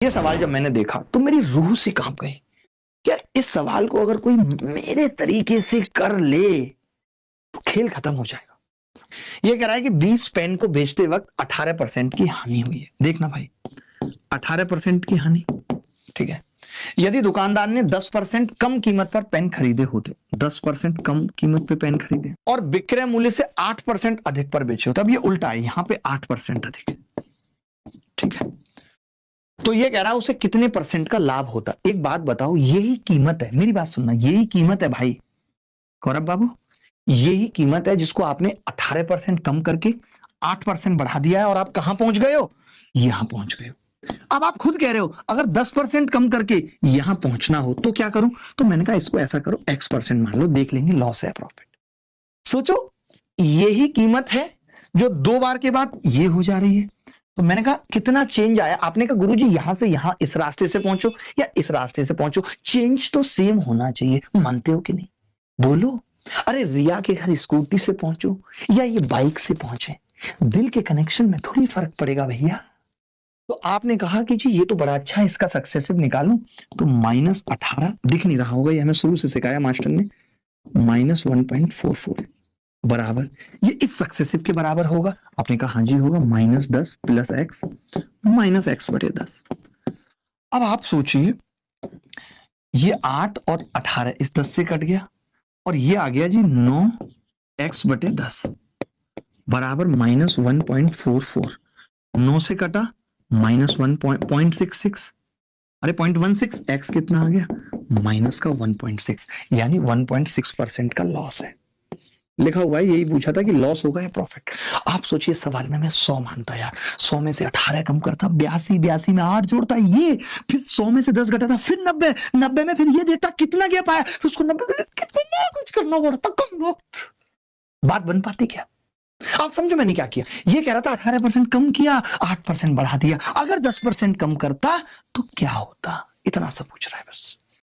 ये सवाल जब मैंने देखा तो मेरी रूह से कांप गई। क्या इस सवाल को अगर कोई मेरे तरीके से कर ले तो खेल खत्म हो जाएगा। ये कह रहा है कि 20 पेन को बेचते वक्त 18% की हानि हुई है। देखना भाई, 18% की हानि, ठीक है। यदि दुकानदार ने 10% कम कीमत पर पेन खरीदे होते, 10% कम कीमत पे पेन खरीदे और विक्रय मूल्य से 8% अधिक पर बेचे होते, अब ये उल्टा है, यहां पे 8% अधिक है, ठीक है। तो ये कह रहा है उसे कितने परसेंट का लाभ होता। एक बात बताओ, यही कीमत है, मेरी बात सुनना, यही कीमत है भाई गौरव बाबू, यही कीमत है जिसको आपने 18% कम करके 8% बढ़ा दिया है और आप कहां पहुंच गए हो, यहां पहुंच गए हो। अब आप खुद कह रहे हो अगर 10% कम करके यहां पहुंचना हो तो क्या करूं, तो मैंने कहा इसको ऐसा करो X% मान लो, देख लेंगे लॉस है प्रॉफिट। सोचो, यही कीमत है जो 2 बार के बाद ये हो जा रही है। तो मैंने कहा कितना चेंज आया। आपने कहा गुरुजी यहां से यहां इस रास्ते से पहुंचो या इस रास्ते से पहुंचो, चेंज तो सेम होना चाहिए। मानते हो कि नहीं, बोलो। अरे रिया के घर स्कूटी से पहुंचो या ये बाइक से पहुंचे, दिल के कनेक्शन में थोड़ी फर्क पड़ेगा भैया। तो आपने कहा कि जी ये तो बड़ा अच्छा है, इसका सक्सेसिव निकालूं, तो -18 दिख नहीं रहा होगा, ये हमें शुरू से सिखाया मास्टर ने, -1.44 बराबर, ये इस सक्सेसिव के बराबर होगा। आपने कहा हाँ जी होगा, -10 + x -x/10। अब आप सोचिए, ये 8 और 18 इस 10 से कट गया और ये आ गया जी 9x/10 बराबर -1.44। 9 से कटा -1.66, अरे 0.16, x कितना आ गया माइनस का 1.6, यानी 1.6% का लॉस है। लिखा हुआ है, यही पूछा था कि लॉस होगा या प्रॉफिट। आप सोचिए सवाल में मैं 100 मानता यार, 100 में से 18 कम करता, 82 में 8 जोड़ता, ये फिर 100 में से 10 घटाता, फिर 90 में फिर ये देता, कितना गैप आया, फिर उसको 90 कितना कुछ करना पड़ता, कम वक्त बात बन पाती क्या। आप समझो मैंने क्या किया, ये कह रहा था 18% कम किया, 8% बढ़ा दिया, अगर 10% कम करता तो क्या होता, इतना सा पूछ रहा है बस।